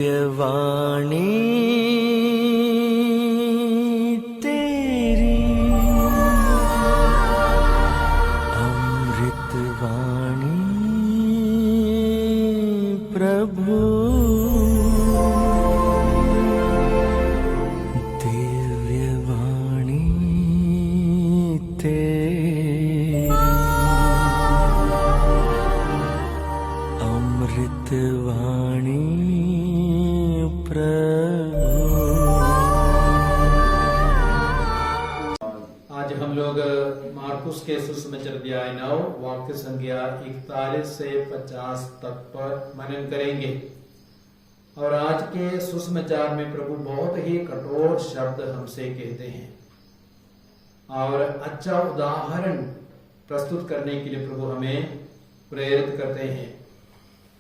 वाणी तेरी अमृत वाणी प्रभु दिव्य वाणी तेरी अमृत वाणी आज हम लोग मार्कुस के सुसमाचार अध्याय 9 वाक्य संख्या 41 से 50 तक पर मनन करेंगे। और आज के सुसमाचार में प्रभु बहुत ही कठोर शब्द हमसे कहते हैं और अच्छा उदाहरण प्रस्तुत करने के लिए प्रभु हमें प्रेरित करते हैं।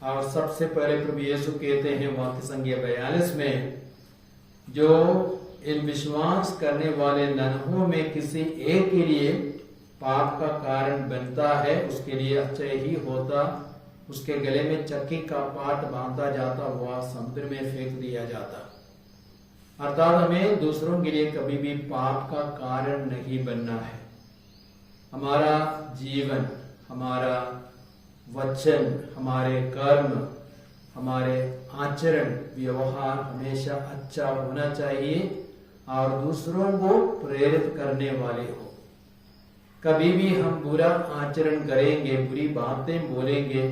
और सबसे पहले प्रभु यीशु कहते हैं वाक्य संख्या 42 में, जो इन विश्वास करने वाले नन्हों में किसी एक के लिए पाप का कारण बनता है, उसके लिए अच्छा ही होता उसके गले में चक्की का पाट बांधा जाता, वह समुद्र में फेंक दिया जाता। अर्थात हमें दूसरों के लिए कभी भी पाप का कारण नहीं बनना है। हमारा जीवन, हमारा वचन, हमारे कर्म, हमारे आचरण व्यवहार हमेशा अच्छा होना चाहिए और दूसरों को प्रेरित करने वाले हो। कभी भी हम बुरा आचरण करेंगे, बुरी बातें बोलेंगे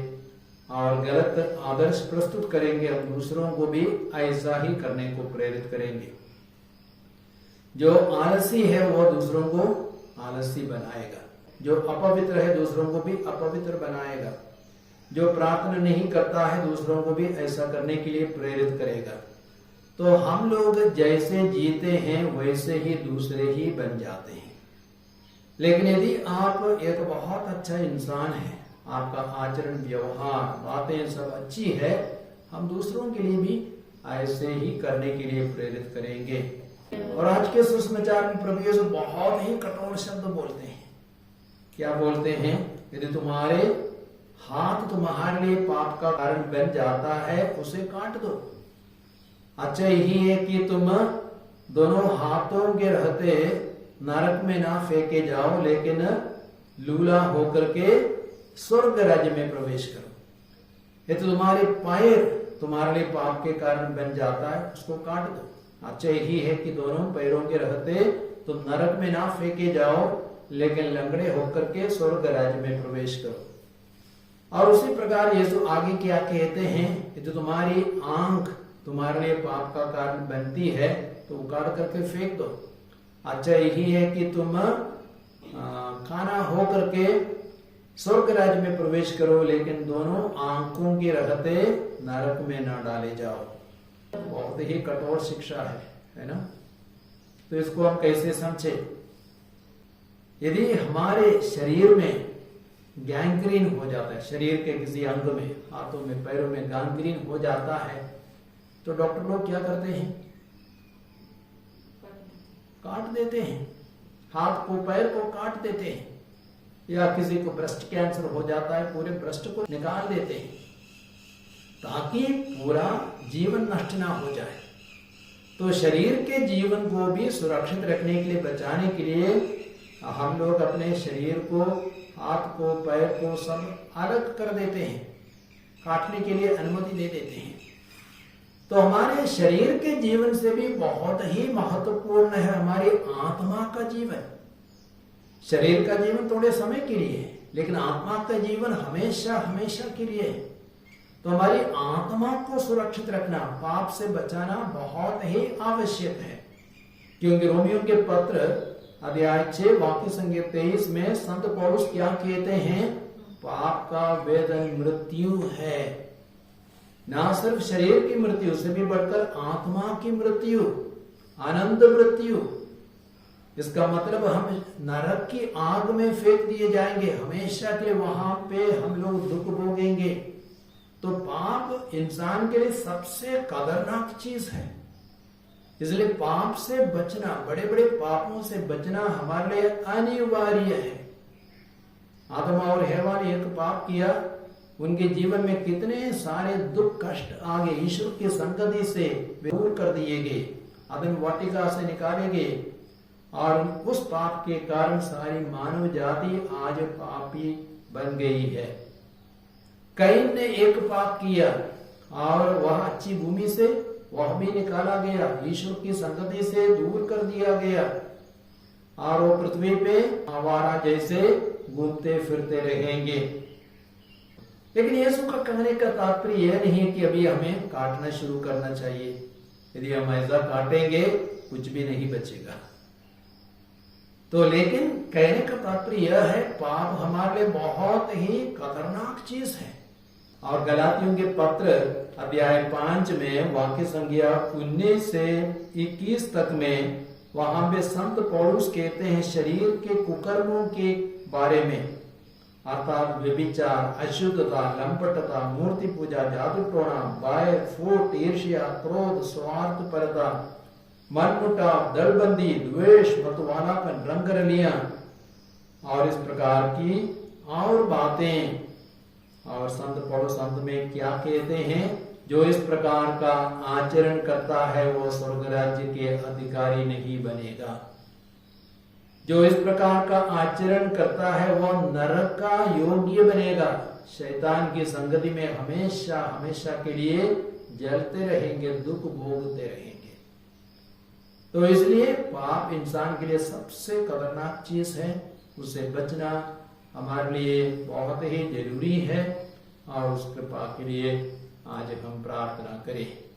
और गलत आदर्श प्रस्तुत करेंगे, हम दूसरों को भी ऐसा ही करने को प्रेरित करेंगे। जो आलसी है वो दूसरों को आलसी बनाएगा, जो अपवित्र है दूसरों को भी अपवित्र बनाएगा, जो प्रार्थना नहीं करता है दूसरों को भी ऐसा करने के लिए प्रेरित करेगा। तो हम लोग जैसे जीते हैं वैसे ही दूसरे ही बन जाते हैं। लेकिन यदि आप एक बहुत अच्छा इंसान है, आपका आचरण व्यवहार बातें सब अच्छी है, हम दूसरों के लिए भी ऐसे ही करने के लिए प्रेरित करेंगे। और आज के सुसमाचार में प्रभु यीशु बहुत ही कठोर शब्द बोलते हैं। क्या बोलते हैं? यदि तुम्हारे हाथ तुम्हारे लिए पाप का कारण बन जाता है, उसे काट दो। अच्छा ही है कि तुम दोनों हाथों के रहते नरक में ना फेंके जाओ, लेकिन लूला होकर के स्वर्ग राज्य में प्रवेश करो। यदि तुम्हारे पैर तुम्हारे लिए पाप के कारण बन जाता है, उसको काट दो। अच्छा ही है कि दोनों पैरों के रहते तुम नरक में ना फेंके जाओ, लेकिन लंगड़े होकर के स्वर्ग राज्य में प्रवेश करो। और उसी प्रकार यीशु आगे क्या कहते हैं? यदि तुम्हारी आंख तुम्हारे लिए पाप का कारण बनती है तो उखाड़ करके फेंक दो। अच्छा यही है कि तुम खाना हो करके स्वर्ग राज्य में प्रवेश करो, लेकिन दोनों आंखों के रहते नरक में ना डाले जाओ। बहुत ही कठोर शिक्षा है ना? तो इसको हम कैसे समझे? यदि हमारे शरीर में गैंग्रीन हो जाता है, शरीर के किसी अंग में, हाथों में, पैरों में गैंग्रीन हो जाता है, तो डॉक्टर लोग क्या करते हैं? काट देते हैं, हाथ को पैर को काट देते हैं। या किसी को ब्रेस्ट कैंसर हो जाता है, पूरे ब्रेस्ट को निकाल देते हैं ताकि पूरा जीवन नष्ट ना हो जाए। तो शरीर के जीवन को भी सुरक्षित रखने के लिए, बचाने के लिए हम लोग अपने शरीर को, हाथ को, पैर को सब अलग कर देते हैं, काटने के लिए अनुमति दे देते हैं। तो हमारे शरीर के जीवन से भी बहुत ही महत्वपूर्ण है हमारी आत्मा का जीवन। शरीर का जीवन थोड़े समय के लिए है, लेकिन आत्मा का जीवन हमेशा हमेशा के लिए है। तो हमारी आत्मा को सुरक्षित रखना, पाप से बचाना बहुत ही आवश्यक है। क्योंकि रोमियो के पत्र अध्याय 6 वाक्य संख्या 23 में संत पौलुस क्या कहते हैं? पाप का वेदन मृत्यु है। ना सिर्फ शरीर की मृत्यु, से भी बढ़कर आत्मा की मृत्यु, अनंत मृत्यु। इसका मतलब हम नरक की आग में फेंक दिए जाएंगे, हमेशा के वहां पे हम लोग दुख भोगेंगे। तो पाप इंसान के लिए सबसे खतरनाक चीज है। इसलिए पाप से बचना, बड़े बड़े पापों से बचना हमारे लिए अनिवार्य है। आदम और हव्वा ने एक पाप किया, उनके जीवन में कितने सारे दुख कष्ट आ गए, ईश्वर की संगति से वे दूर कर दिए गए, अदन वाटिका से निकाले गए, और उस पाप के कारण सारी मानव जाति आज पापी बन गई है। कैन ने एक पाप किया और वह अच्छी भूमि से वह भी निकाला गया, ईश्वर की संगति से दूर कर दिया गया, और वो पृथ्वी पे आवारा जैसे घूमते फिरते रहेंगे। लेकिन यीशु का कहने का तात्पर्य यह नहीं है कि अभी हमें काटना शुरू करना चाहिए। यदि हम ऐसा काटेंगे कुछ भी नहीं बचेगा। तो लेकिन कहने का तात्पर्य यह है, पाप हमारे लिए बहुत ही खतरनाक चीज है। और गलातियों के पत्र अध्याय 5 में वाक्य संख्या 19 से 21 तक में वहां पे संत पौलुस कहते हैं शरीर के कुकर्मों के बारे में, अर्थात व्यभिचार, अशुद्धता, लंपटता, मूर्ति पूजा, जादू टोना, बाय, फूट, ईर्ष्या, क्रोध, स्वार्थपरता, मनमुटाव, दलबंदी, द्वेष, मतवालापन, रंगरलियां और इस प्रकार की और बातें। और संत पौलुस अंत में क्या कहते हैं, जो इस प्रकार का आचरण करता है वो स्वर्ग राज्य के अधिकारी नहीं बनेगा। जो इस प्रकार का आचरण करता है वह नरक का योग्य बनेगा, शैतान की संगति में हमेशा हमेशा के लिए जलते रहेंगे, दुख भोगते रहेंगे। तो इसलिए पाप इंसान के लिए सबसे खतरनाक चीज है, उससे बचना हमारे लिए बहुत ही जरूरी है। और उस कृपा के लिए आज हम प्रार्थना करें।